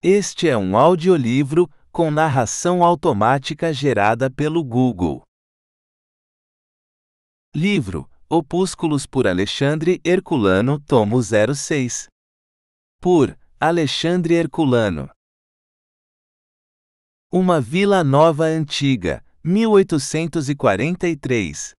Este é um audiolivro com narração automática gerada pelo Google. Livro: Opúsculos por Alexandre Herculano, tomo 06. Por Alexandre Herculano. Uma Vila Nova Antiga, 1843.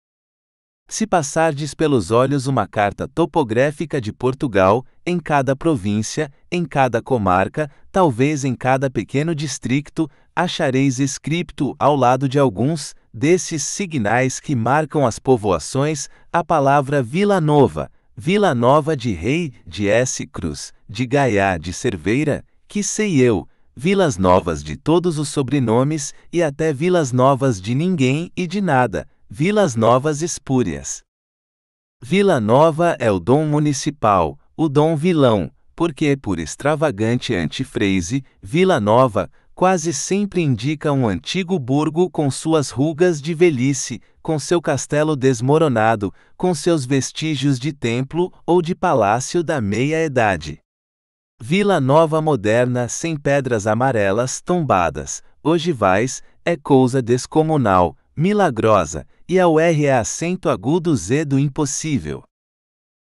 Se passardes pelos olhos uma carta topográfica de Portugal, em cada província, em cada comarca, talvez em cada pequeno districto, achareis escrito ao lado de alguns desses signais que marcam as povoações, a palavra Vila Nova de Rei, de S. Cruz, de Gaiá de Cerveira, que sei eu, Vilas Novas de todos os sobrenomes e até Vilas Novas de ninguém e de nada, Vilas Novas espúrias. Vila Nova é o dom municipal, o dom vilão, porque, por extravagante antiphrase, Vila Nova quase sempre indica um antigo burgo com suas rugas de velhice, com seu castelo desmoronado, com seus vestígios de templo ou de palácio da meia-idade. Vila Nova moderna sem pedras amarelas tombadas, ogivais, é coisa descomunal, milagrosa, e a UR é acento agudo Z do impossível.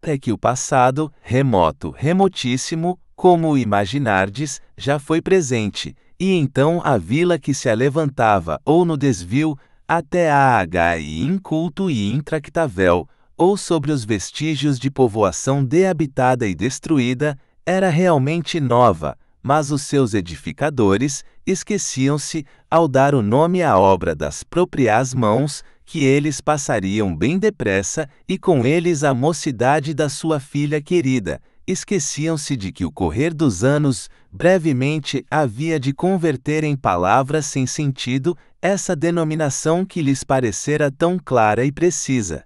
É que o passado, remoto, remotíssimo, como o imaginardes, já foi presente, e então a vila que se alevantava ou no desvio, até a e inculto e intractável, ou sobre os vestígios de povoação dehabitada e destruída, era realmente nova, mas os seus edificadores esqueciam-se, ao dar o nome à obra das próprias mãos, que eles passariam bem depressa, e com eles a mocidade da sua filha querida, esqueciam-se de que o correr dos anos, brevemente, havia de converter em palavras sem sentido essa denominação que lhes parecera tão clara e precisa.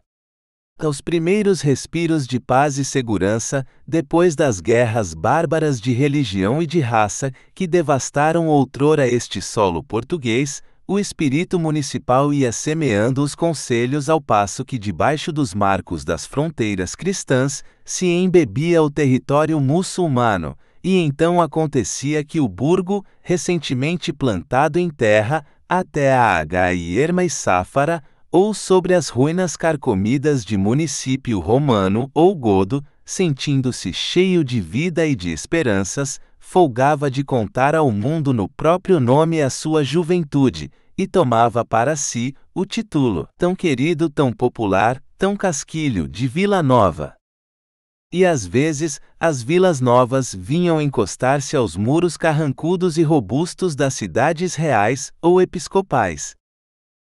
Aos primeiros respiros de paz e segurança, depois das guerras bárbaras de religião e de raça que devastaram outrora este solo português, o espírito municipal ia semeando os conselhos ao passo que debaixo dos marcos das fronteiras cristãs se embebia o território muçulmano, e então acontecia que o burgo, recentemente plantado em terra, até a Erma e Sáfara, ou sobre as ruínas carcomidas de município romano ou godo, sentindo-se cheio de vida e de esperanças, folgava de contar ao mundo no próprio nome a sua juventude, e tomava para si o título, tão querido, tão popular, tão casquilho, de Vila Nova. E às vezes, as vilas novas vinham encostar-se aos muros carrancudos e robustos das cidades reais ou episcopais.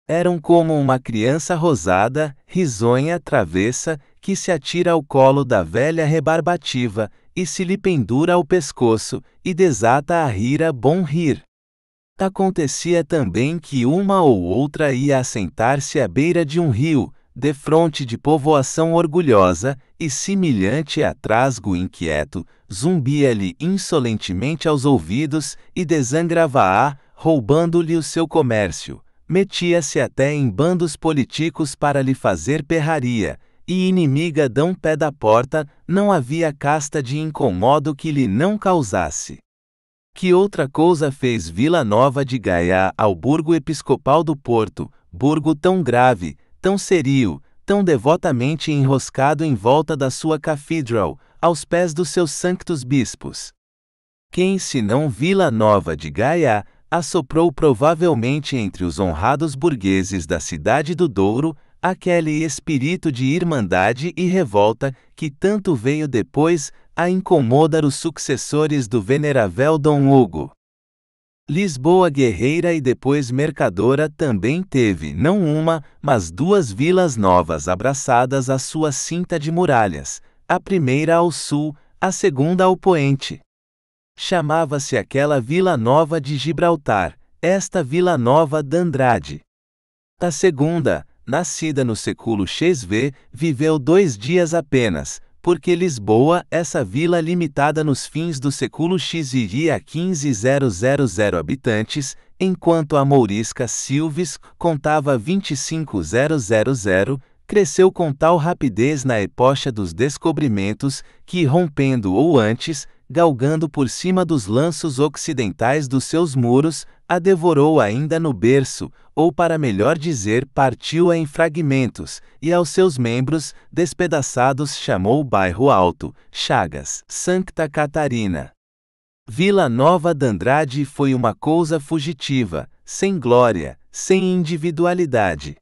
Eram como uma criança rosada, risonha, travessa, que se atira ao colo da velha rebarbativa, e se lhe pendura ao pescoço, e desata a rir a bom rir. Acontecia também que uma ou outra ia assentar-se à beira de um rio, defronte de povoação orgulhosa, e semelhante a trasgo inquieto, zumbia-lhe insolentemente aos ouvidos, e desangrava-a, roubando-lhe o seu comércio. Metia-se até em bandos políticos para lhe fazer perraria, e inimiga dão pé da porta, não havia casta de incomodo que lhe não causasse. Que outra coisa fez Vila Nova de Gaiá ao burgo episcopal do Porto, burgo tão grave, tão serio, tão devotamente enroscado em volta da sua catedral, aos pés dos seus sanctos bispos? Quem senão Vila Nova de Gaiá assoprou provavelmente entre os honrados burgueses da cidade do Douro aquele espírito de irmandade e revolta que tanto veio depois a incomodar os sucessores do venerável Dom Hugo. Lisboa guerreira e depois mercadora também teve não uma, mas duas vilas novas abraçadas à sua cinta de muralhas, a primeira ao sul, a segunda ao poente. Chamava-se aquela Vila Nova de Gibraltar, esta Vila Nova de Andrade. A segunda, nascida no século XV, viveu 2 dias apenas, porque Lisboa, essa vila limitada nos fins do século X iria a 15.000 habitantes, enquanto a Mourisca Silves contava 25.000, cresceu com tal rapidez na epocha dos descobrimentos que, rompendo ou antes, galgando por cima dos lanços ocidentais dos seus muros, a devorou ainda no berço, ou para melhor dizer, partiu-a em fragmentos, e aos seus membros, despedaçados, chamou Bairro Alto, Chagas, Santa Catarina. Vila Nova d'Andrade foi uma coisa fugitiva, sem glória, sem individualidade.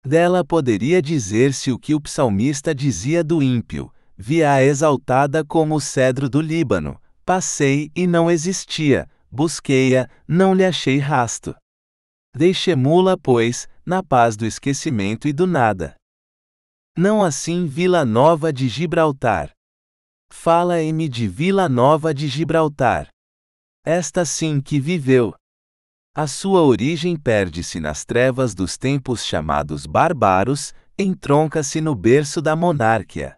Dela poderia dizer-se o que o psalmista dizia do ímpio: vi-a exaltada como o cedro do Líbano, passei e não existia, busquei-a, não lhe achei rasto. Deixemo-la, pois, na paz do esquecimento e do nada. Não assim Vila Nova de Gibraltar. Fala-me de Vila Nova de Gibraltar. Esta sim que viveu. A sua origem perde-se nas trevas dos tempos chamados bárbaros, entronca-se no berço da monarquia.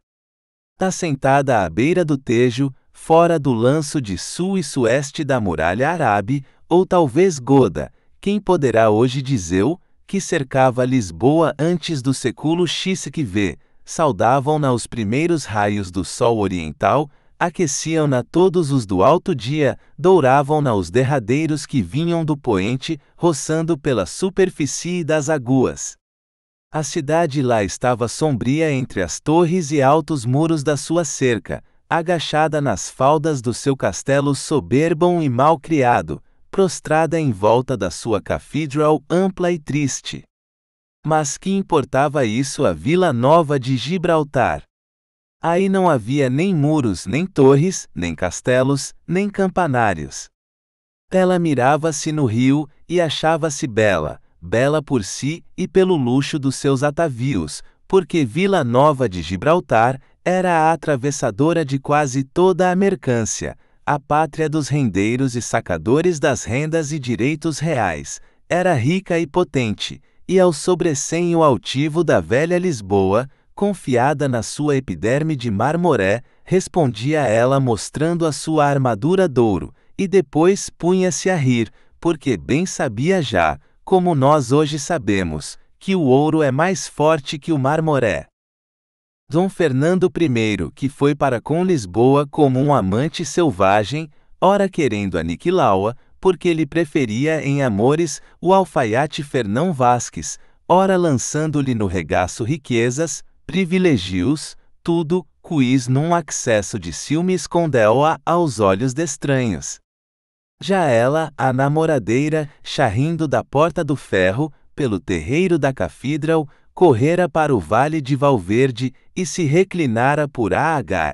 Assentada à beira do Tejo, fora do lanço de sul e sueste da muralha árabe, ou talvez Goda, quem poderá hoje dizer-o, que cercava Lisboa antes do século XV, saudavam-na os primeiros raios do sol oriental, aqueciam-na todos os do alto dia, douravam-na os derradeiros que vinham do poente, roçando pela superfície das aguas. A cidade lá estava sombria entre as torres e altos muros da sua cerca, agachada nas faldas do seu castelo soberbo e mal criado, prostrada em volta da sua catedral ampla e triste. Mas que importava isso a Vila Nova de Gibraltar? Aí não havia nem muros, nem torres, nem castelos, nem campanários. Ela mirava-se no rio, e achava-se bela, bela por si e pelo luxo dos seus atavios, porque Vila Nova de Gibraltar era a atravessadora de quase toda a mercância, a pátria dos rendeiros e sacadores das rendas e direitos reais, era rica e potente, e ao sobressenho altivo da velha Lisboa, confiada na sua epiderme de marmoré, respondia ela mostrando a sua armadura douro, e depois punha-se a rir, porque bem sabia já, como nós hoje sabemos, que o ouro é mais forte que o marmoré. Dom Fernando I, que foi para com Lisboa como um amante selvagem, ora querendo aniquilá-la, porque lhe preferia em amores o alfaiate Fernão Vasques, ora lançando-lhe no regaço riquezas, privilégios, tudo, quis num acesso de ciúme escondeu-a aos olhos de estranhos. Já ela, a namoradeira, charrindo da porta do ferro, pelo terreiro da catedral, correra para o vale de Valverde, e se reclinara por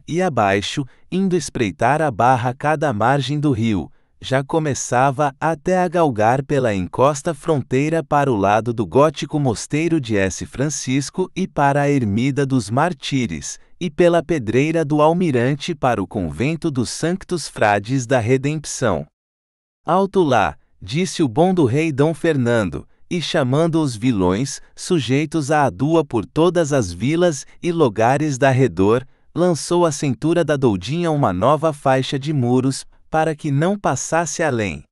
e abaixo, indo espreitar a barra a cada margem do rio, já começava até a galgar pela encosta fronteira para o lado do gótico mosteiro de S. Francisco e para a ermida dos Martires, e pela pedreira do Almirante para o convento dos Sanctos Frades da Redempção. Alto lá, disse o bom do rei Dom Fernando, e chamando os vilões, sujeitos à adua por todas as vilas e lugares da redor, lançou à cintura da doudinha uma nova faixa de muros, para que não passasse além.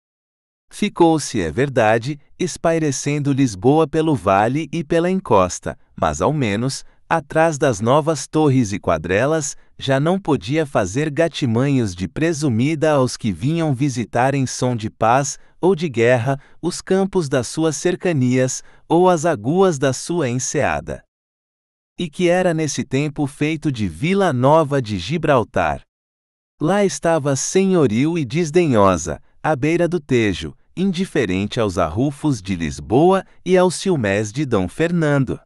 Ficou-se, é verdade, espairecendo Lisboa pelo vale e pela encosta, mas ao menos, atrás das novas torres e quadrelas, já não podia fazer gatimanhos de presumida aos que vinham visitar em som de paz ou de guerra os campos das suas cercanias, ou as aguas da sua enseada. E que era nesse tempo feito de Vila Nova de Gibraltar. Lá estava senhoril e desdenhosa, à beira do Tejo, indiferente aos arrufos de Lisboa e aos ciúmes de Dom Fernando.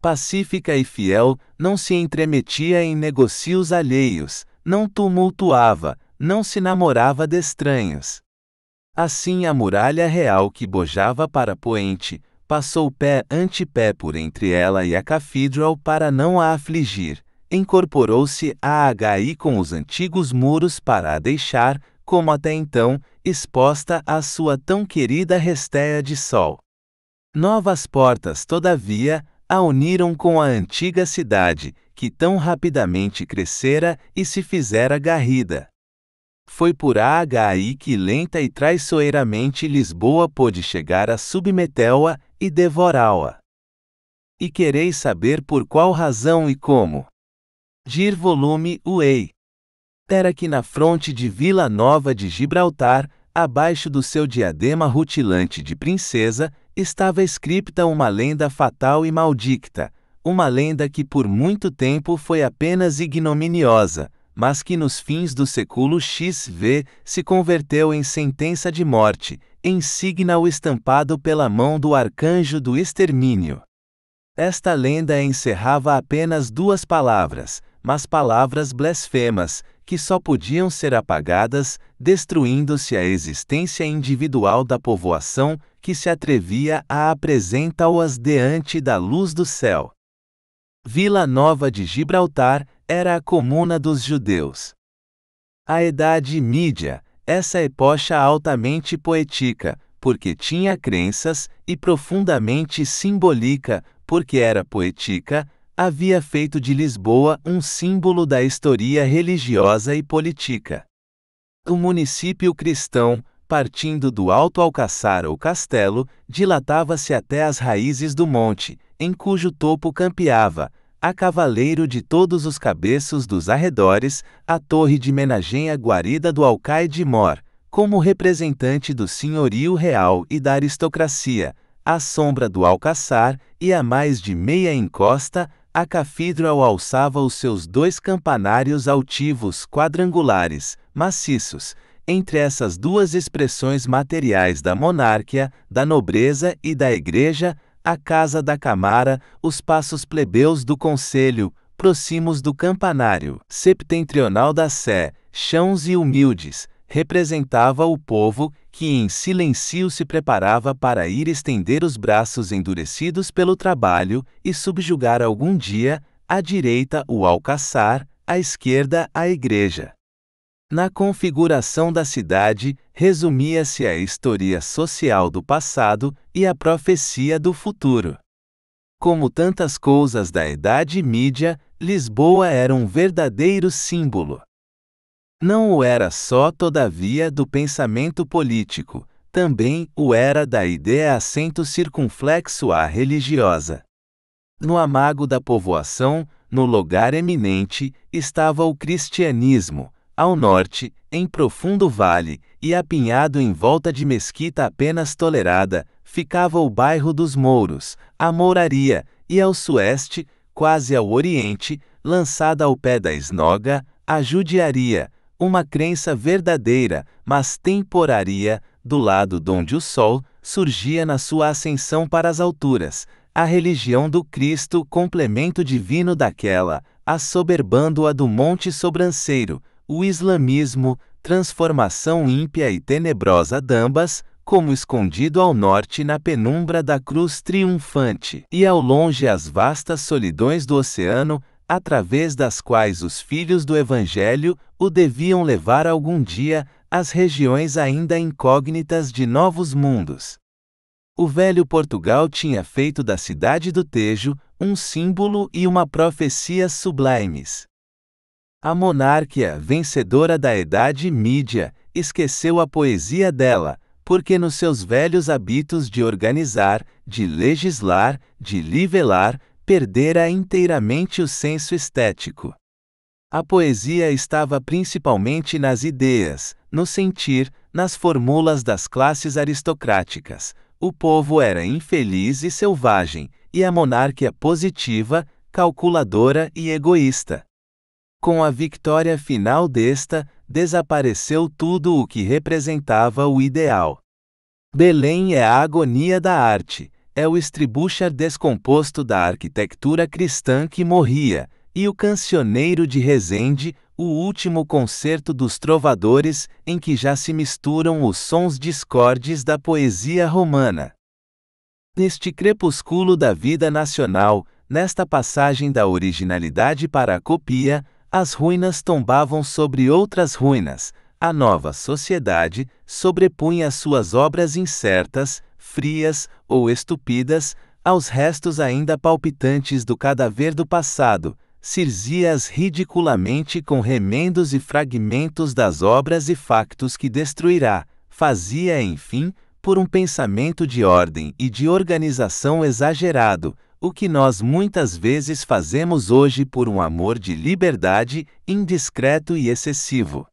Pacífica e fiel, não se entremetia em negócios alheios, não tumultuava, não se namorava de estranhos. Assim a muralha real que bojava para poente, passou pé ante pé por entre ela e a catedral para não a afligir, incorporou-se a com os antigos muros para a deixar, como até então, exposta à sua tão querida restéia de sol. Novas portas, todavia, a uniram com a antiga cidade, que tão rapidamente crescera e se fizera garrida. Foi por aí que lenta e traiçoeiramente Lisboa pôde chegar a submetê-la e devorá-la. E quereis saber por qual razão e como? Dir volume Uei. Era que na fronte de Vila Nova de Gibraltar, abaixo do seu diadema rutilante de princesa, estava escrita uma lenda fatal e maldicta, uma lenda que por muito tempo foi apenas ignominiosa, mas que nos fins do século XV se converteu em sentença de morte, em signal estampado pela mão do arcanjo do extermínio. Esta lenda encerrava apenas duas palavras, mas palavras blasfemas, que só podiam ser apagadas, destruindo-se a existência individual da povoação que se atrevia a apresentá-las diante da luz do céu. Vila Nova de Gibraltar era a comuna dos judeus. A Idade Mídia, essa epocha altamente poética, porque tinha crenças, e profundamente simbólica, porque era poética, havia feito de Lisboa um símbolo da história religiosa e política. O município cristão, partindo do Alto Alcaçar ou Castelo, dilatava-se até as raízes do monte, em cujo topo campeava, a cavaleiro de todos os cabeços dos arredores, a torre de Menagenha guarida do Alcaide Mor, como representante do senhorio real e da aristocracia, à sombra do Alcaçar, e a mais de meia encosta, a cafídral alçava os seus dois campanários altivos quadrangulares, maciços, entre essas duas expressões materiais da monarquia, da nobreza e da igreja, a casa da Camara, os passos plebeus do conselho, próximos do campanário, septentrional da Sé, chãos e humildes, representava o povo, que em silêncio se preparava para ir estender os braços endurecidos pelo trabalho e subjugar algum dia, à direita o Alcaçar, à esquerda a igreja. Na configuração da cidade, resumia-se a história social do passado e a profecia do futuro. Como tantas coisas da Idade Mídia, Lisboa era um verdadeiro símbolo. Não o era só, todavia, do pensamento político, também o era da ideia acento circunflexo à religiosa. No amago da povoação, no lugar eminente, estava o cristianismo. Ao norte, em profundo vale, e apinhado em volta de mesquita apenas tolerada, ficava o bairro dos Mouros, a mouraria, e ao sueste, quase ao oriente, lançada ao pé da esnoga, a judiaria, uma crença verdadeira, mas temporária, do lado donde o sol surgia na sua ascensão para as alturas, a religião do Cristo, complemento divino daquela, assoberbando-a do monte sobranceiro, o islamismo, transformação ímpia e tenebrosa d'ambas, como escondido ao norte na penumbra da cruz triunfante, e ao longe as vastas solidões do oceano, através das quais os filhos do Evangelho o deviam levar algum dia às regiões ainda incógnitas de novos mundos. O velho Portugal tinha feito da cidade do Tejo um símbolo e uma profecia sublimes. A monarquia, vencedora da Idade Mídia, esqueceu a poesia dela, porque nos seus velhos hábitos de organizar, de legislar, de nivelar, perdera inteiramente o senso estético. A poesia estava principalmente nas ideias, no sentir, nas formulas das classes aristocráticas. O povo era infeliz e selvagem, e a monarquia positiva, calculadora e egoísta. Com a vitória final desta, desapareceu tudo o que representava o ideal. Belém é a agonia da arte, é o estribuchar descomposto da arquitetura cristã que morria, e o cancioneiro de Resende, o último concerto dos trovadores, em que já se misturam os sons discordes da poesia romana. Neste crepúsculo da vida nacional, nesta passagem da originalidade para a copia, as ruínas tombavam sobre outras ruínas, a nova sociedade sobrepunha suas obras incertas, frias ou estupidas, aos restos ainda palpitantes do cadáver do passado, cirzia-as ridiculamente com remendos e fragmentos das obras e factos que destruirá, fazia, enfim, por um pensamento de ordem e de organização exagerado, o que nós muitas vezes fazemos hoje por um amor de liberdade, indiscreto e excessivo.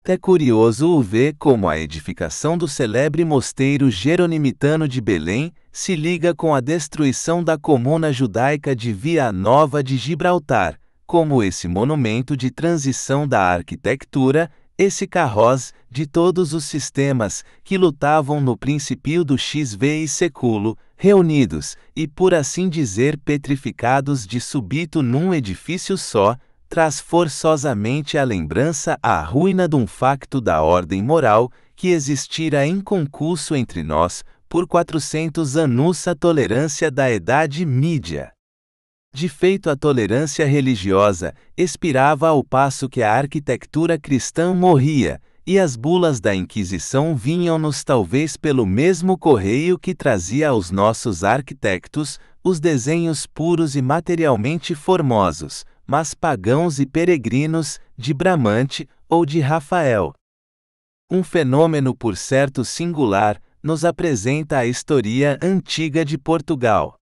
É curioso ver como a edificação do celebre mosteiro jeronimitano de Belém se liga com a destruição da comuna judaica de Via Nova de Gibraltar, como esse monumento de transição da arquitetura, esse carroz de todos os sistemas que lutavam no princípio do XV e século, reunidos e, por assim dizer, petrificados de súbito num edifício só, traz forçosamente a lembrança à ruína de um facto da ordem moral que existira em concurso entre nós, por 400 anos a tolerância da Idade Média. De feito, a tolerância religiosa expirava ao passo que a arquitetura cristã morria, e as bulas da Inquisição vinham-nos talvez pelo mesmo correio que trazia aos nossos arquitetos os desenhos puros e materialmente formosos, mas pagãos e peregrinos, de Bramante ou de Rafael. Um fenômeno por certo singular nos apresenta a história antiga de Portugal.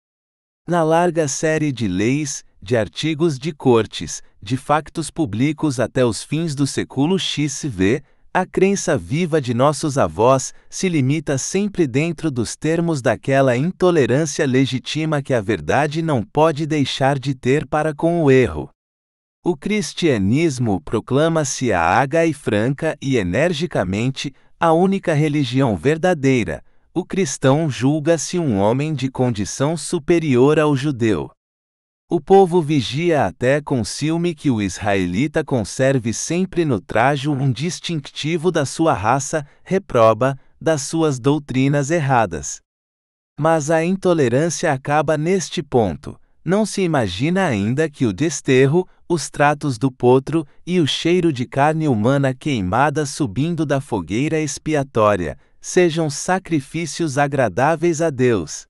Na larga série de leis, de artigos de cortes, de factos públicos até os fins do século XV, a crença viva de nossos avós se limita sempre dentro dos termos daquela intolerância legítima que a verdade não pode deixar de ter para com o erro. O cristianismo proclama-se ága e franca e energicamente a única religião verdadeira. O cristão julga-se um homem de condição superior ao judeu. O povo vigia até com ciúme que o israelita conserve sempre no trajo um distintivo da sua raça, reproba, das suas doutrinas erradas. Mas a intolerância acaba neste ponto. Não se imagina ainda que o desterro, os tratos do potro e o cheiro de carne humana queimada subindo da fogueira expiatória sejam sacrifícios agradáveis a Deus.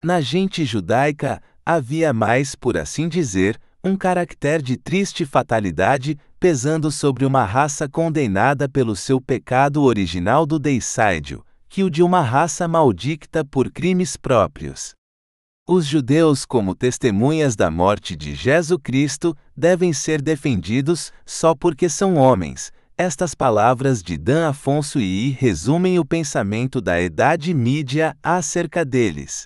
Na gente judaica, havia mais, por assim dizer, um caráter de triste fatalidade pesando sobre uma raça condenada pelo seu pecado original do deicídio, que o de uma raça maldicta por crimes próprios. Os judeus, como testemunhas da morte de Jesus Cristo, devem ser defendidos só porque são homens. Estas palavras de Dan Afonso II resumem o pensamento da Idade Média acerca deles.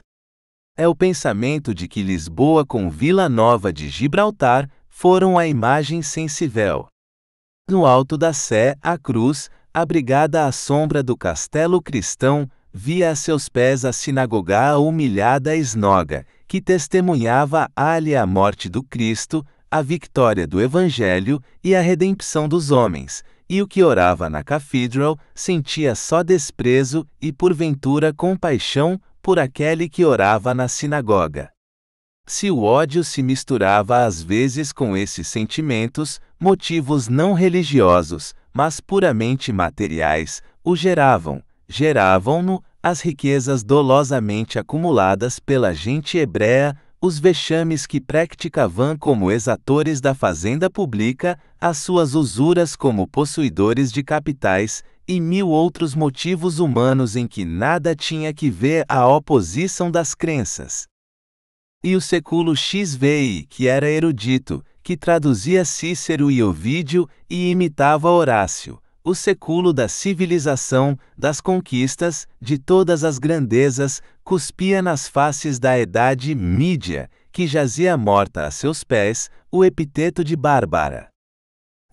É o pensamento de que Lisboa com Vila Nova de Gibraltar foram a imagem sensível. No alto da Sé, a cruz, abrigada à sombra do castelo cristão, via a seus pés a sinagoga humilhada e esnoga, que testemunhava ali a morte do Cristo, a vitória do Evangelho e a redenção dos homens, e o que orava na Cathedral sentia só desprezo e porventura compaixão por aquele que orava na sinagoga. Se o ódio se misturava às vezes com esses sentimentos, motivos não religiosos, mas puramente materiais, o geravam-no as riquezas dolosamente acumuladas pela gente hebreia, os vexames que praticavam como exatores da fazenda pública, as suas usuras como possuidores de capitais, e mil outros motivos humanos em que nada tinha que ver a oposição das crenças. E o século XVI, que era erudito, que traduzia Cícero e Ovídio e imitava Horácio, o século da civilização, das conquistas, de todas as grandezas, cuspia nas faces da Idade Média, que jazia morta a seus pés, o epiteto de bárbara.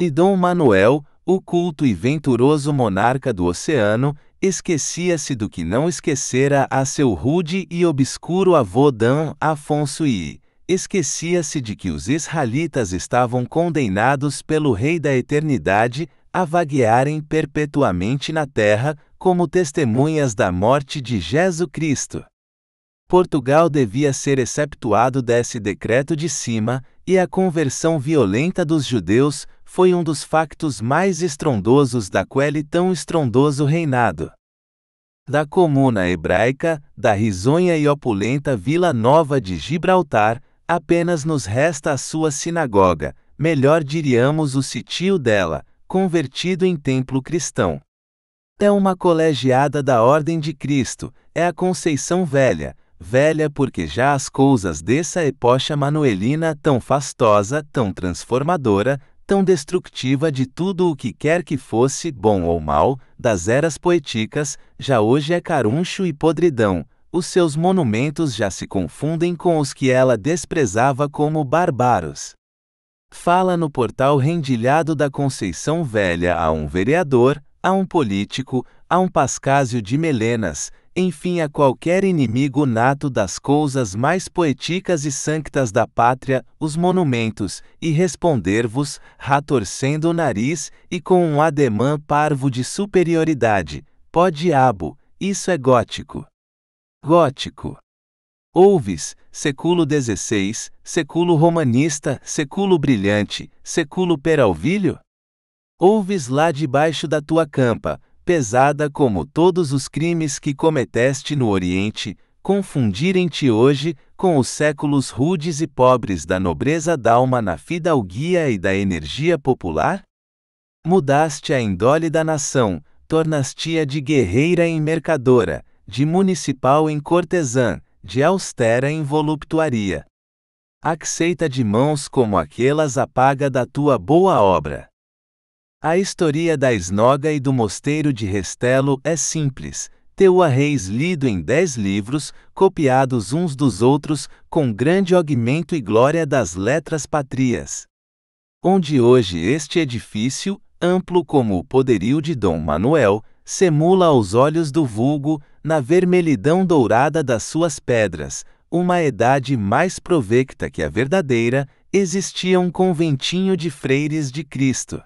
E Dom Manuel, o culto e venturoso monarca do oceano, esquecia-se do que não esquecera a seu rude e obscuro avô Dan Afonso I. Esquecia-se de que os israelitas estavam condenados pelo Rei da Eternidade a vaguearem perpetuamente na terra, como testemunhas da morte de Jesus Cristo. Portugal devia ser exceptuado desse decreto de cima, e a conversão violenta dos judeus foi um dos factos mais estrondosos daquele tão estrondoso reinado. Da comuna hebraica, da risonha e opulenta Vila Nova de Gibraltar, apenas nos resta a sua sinagoga, melhor diríamos o sítio dela, convertido em templo cristão. É uma colegiada da Ordem de Cristo, é a Conceição Velha, velha porque já as coisas dessa epocha manuelina tão fastosa, tão transformadora, tão destructiva de tudo o que quer que fosse, bom ou mal, das eras poéticas, já hoje é caruncho e podridão, os seus monumentos já se confundem com os que ela desprezava como bárbaros. Fala no portal rendilhado da Conceição Velha a um vereador, a um político, a um Pascásio de Melenas, enfim a qualquer inimigo nato das coisas mais poéticas e sanctas da pátria, os monumentos, e responder-vos, ratorcendo o nariz, e com um ademã parvo de superioridade, pó diabo, isso é gótico. Gótico. Ouves, século XVI, século romanista, século brilhante, século peralvilho? Ouves lá debaixo da tua campa, pesada como todos os crimes que cometeste no Oriente, confundirem-te hoje com os séculos rudes e pobres da nobreza d'alma na fidalguia e da energia popular? Mudaste a índole da nação, tornaste-a de guerreira em mercadora, de municipal em cortesã, de austera em voluptuaria. Aceita de mãos como aquelas apaga da tua boa obra. A história da esnoga e do mosteiro de Restelo é simples, teu-a reis lido em 10 livros, copiados uns dos outros, com grande augmento e glória das letras pátrias. Onde hoje este edifício, amplo como o poderio de Dom Manuel, semula aos olhos do vulgo, na vermelhidão dourada das suas pedras, uma idade mais provecta que a verdadeira, existia um conventinho de freires de Cristo.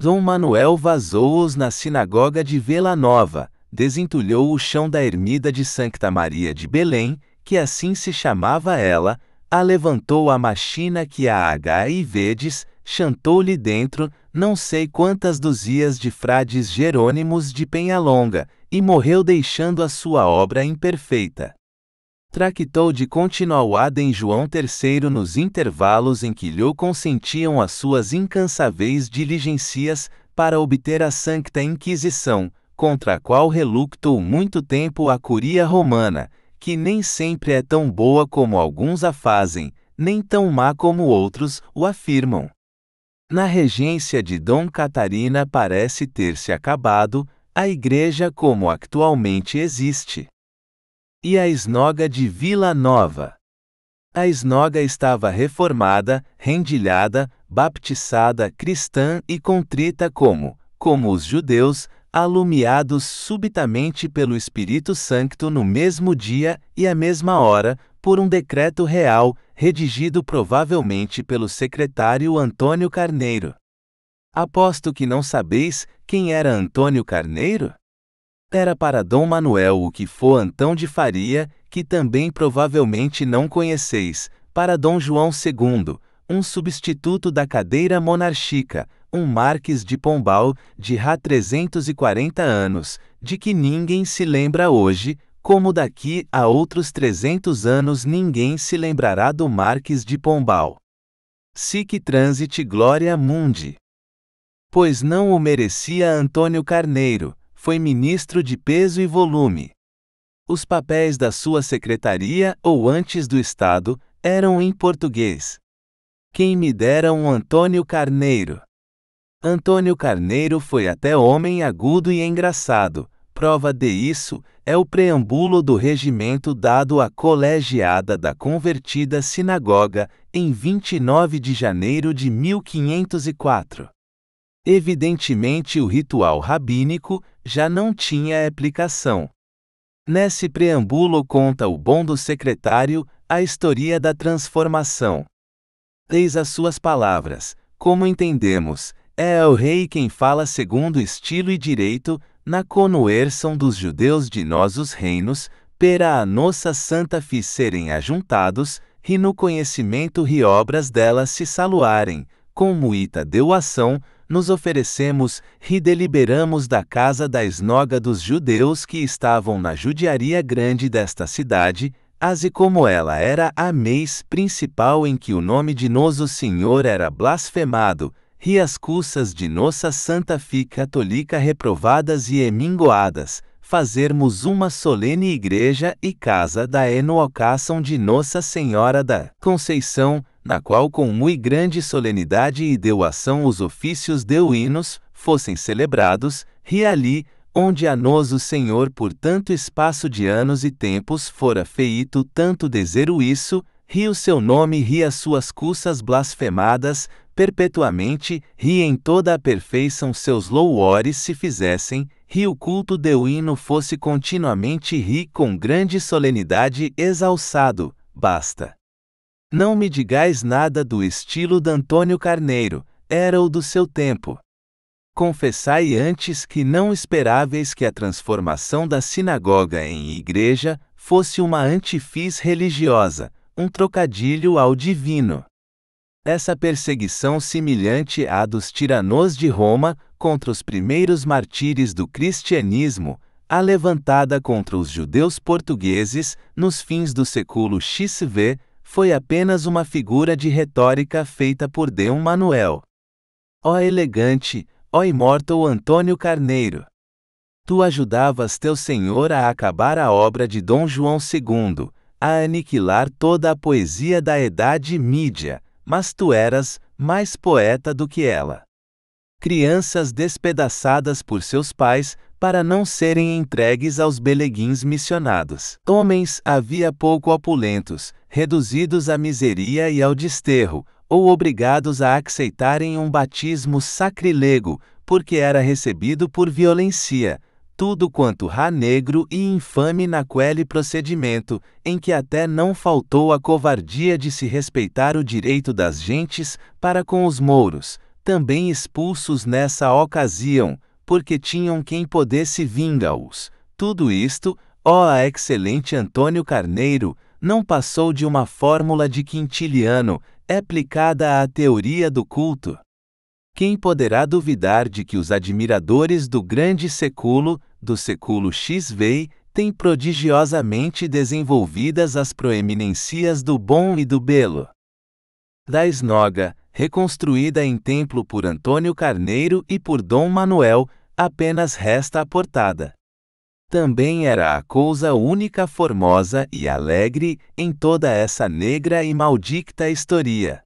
Dom Manuel vazou-os na sinagoga de Vila Nova, desentulhou o chão da ermida de Sancta Maria de Belém, que assim se chamava ela, alevantou a machina que a aí vedes, chantou-lhe dentro, não sei quantas duzias de frades Jerônimos de Penhalonga, e morreu deixando a sua obra imperfeita. Tractou de continuar em João III nos intervalos em que lhe consentiam as suas incansáveis diligências para obter a Sancta Inquisição, contra a qual reluctou muito tempo a curia romana, que nem sempre é tão boa como alguns a fazem, nem tão má como outros o afirmam. Na regência de Dom Catarina parece ter-se acabado a Igreja como atualmente existe. E a esnoga de Vila Nova? A esnoga estava reformada, rendilhada, baptizada, cristã e contrita como os judeus, alumiados subitamente pelo Espírito Santo no mesmo dia e à mesma hora, por um decreto real, redigido provavelmente pelo secretário Antônio Carneiro. Aposto que não sabeis quem era Antônio Carneiro? Era para Dom Manuel o que for Antão de Faria, que também provavelmente não conheceis, para Dom João II, um substituto da cadeira monárquica, um marquês de Pombal, de há 340 anos, de que ninguém se lembra hoje, como daqui a outros 300 anos ninguém se lembrará do marquês de Pombal. Sic transit gloria mundi. Pois não o merecia Antônio Carneiro, foi ministro de peso e volume. Os papéis da sua secretaria, ou antes do Estado, eram em português. Quem me dera um Antônio Carneiro? Antônio Carneiro foi até homem agudo e engraçado. Prova de isso é o preâmbulo do regimento dado à colegiada da convertida sinagoga em 29 de janeiro de 1504. Evidentemente o ritual rabínico já não tinha aplicação. Nesse preâmbulo conta o bom do secretário a história da transformação. Eis as suas palavras, como entendemos, é o rei quem fala segundo estilo e direito, na conuerção dos judeus de nós os reinos, pera a nossa santa fi serem ajuntados, e no conhecimento ri obras delas se saluarem, com muita deuação, nos oferecemos e deliberamos da casa da esnoga dos judeus que estavam na judiaria grande desta cidade, assim como ela era a mês principal em que o nome de nosso Senhor era blasfemado, e as cussas de nossa santa fi católica reprovadas e emingoadas, fazermos uma solene igreja e casa da enocação de Nossa Senhora da Conceição, na qual com muito grande solenidade e doação os ofícios de hinos fossem celebrados, e ali, onde a nós o Senhor por tanto espaço de anos e tempos fora feito tanto desejo isso, e o seu nome e as suas cussas blasfemadas, perpetuamente, e em toda a perfeição seus louvores se fizessem, e o culto do hino fosse continuamente e com grande solenidade exalçado, basta. Não me digais nada do estilo de Antônio Carneiro, era o do seu tempo. Confessai antes que não esperáveis que a transformação da sinagoga em igreja fosse uma antifis religiosa, um trocadilho ao divino. Essa perseguição semelhante à dos tiranos de Roma contra os primeiros martírios do cristianismo, a levantada contra os judeus portugueses nos fins do século XV, foi apenas uma figura de retórica feita por D. Manuel. Ó elegante, ó imortal Antônio Carneiro! Tu ajudavas teu senhor a acabar a obra de Dom João II, a aniquilar toda a poesia da Idade Média, mas tu eras mais poeta do que ela. Crianças despedaçadas por seus pais, para não serem entregues aos beleguins missionados. Homens havia pouco opulentos, reduzidos à miseria e ao desterro, ou obrigados a aceitarem um batismo sacrilego, porque era recebido por violência, tudo quanto rá negro e infame naquele procedimento, em que até não faltou a covardia de se respeitar o direito das gentes para com os mouros, também expulsos nessa ocasião, porque tinham quem pudesse vinga-os. Tudo isto, ó a excelente Antônio Carneiro, não passou de uma fórmula de Quintiliano, aplicada à teoria do culto. Quem poderá duvidar de que os admiradores do grande século, do século XV, têm prodigiosamente desenvolvidas as proeminências do bom e do belo? Da esnoga, reconstruída em templo por Antônio Carneiro e por Dom Manuel, apenas resta a portada. Também era a coisa única formosa e alegre em toda essa negra e maldita história.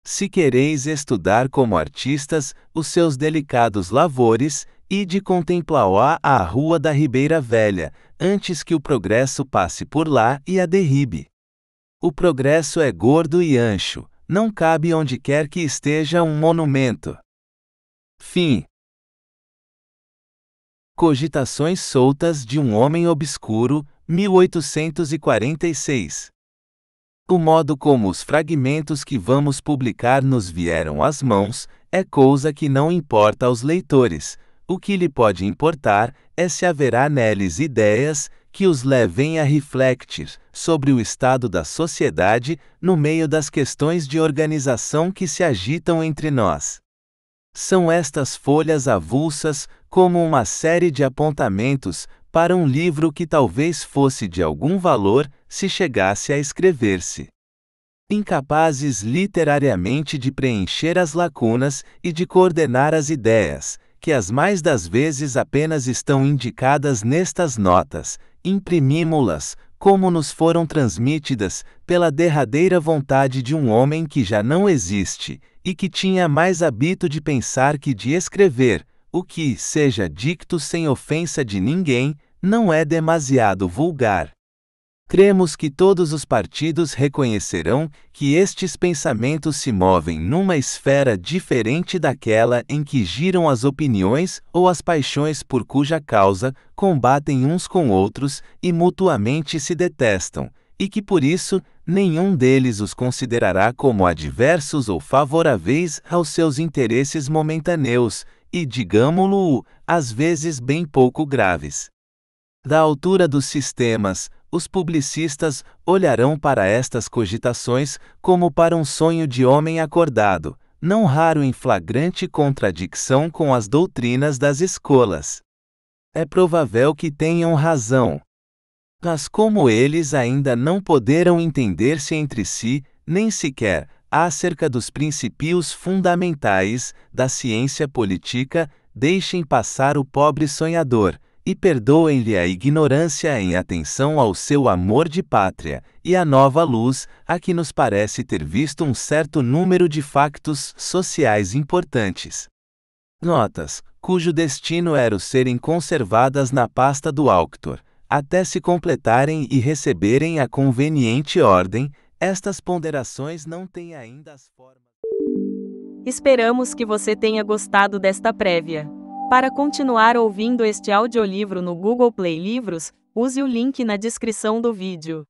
Se quereis estudar como artistas os seus delicados lavores, ide contemplar a rua da Ribeira Velha, antes que o progresso passe por lá e a derribe. O progresso é gordo e ancho, não cabe onde quer que esteja um monumento. Fim. Cogitações soltas de um homem obscuro, 1846. O modo como os fragmentos que vamos publicar nos vieram às mãos é coisa que não importa aos leitores. O que lhe pode importar é se haverá neles ideias que os levem a refletir sobre o estado da sociedade no meio das questões de organização que se agitam entre nós. São estas folhas avulsas como uma série de apontamentos para um livro que talvez fosse de algum valor se chegasse a escrever-se. Incapazes literariamente de preencher as lacunas e de coordenar as ideias, que as mais das vezes apenas estão indicadas nestas notas, imprimimo-las, como nos foram transmitidas, pela derradeira vontade de um homem que já não existe, e que tinha mais hábito de pensar que de escrever, o que, seja dicto sem ofensa de ninguém, não é demasiado vulgar. Cremos que todos os partidos reconhecerão que estes pensamentos se movem numa esfera diferente daquela em que giram as opiniões ou as paixões por cuja causa combatem uns com outros e mutuamente se detestam, e que por isso nenhum deles os considerará como adversos ou favoráveis aos seus interesses momentâneos, e, digamo-lo, às vezes bem pouco graves. Da altura dos sistemas, os publicistas olharão para estas cogitações como para um sonho de homem acordado, não raro em flagrante contradição com as doutrinas das escolas. É provável que tenham razão. Mas como eles ainda não poderam entender-se entre si, nem sequer acerca dos princípios fundamentais da ciência política, deixem passar o pobre sonhador, e perdoem-lhe a ignorância em atenção ao seu amor de pátria, e a nova luz, a que nos parece ter visto um certo número de factos sociais importantes. Notas, cujo destino era o serem conservadas na pasta do auctor, até se completarem e receberem a conveniente ordem. Estas ponderações não têm ainda as formas. Esperamos que você tenha gostado desta prévia. Para continuar ouvindo este audiolivro no Google Play Livros, use o link na descrição do vídeo.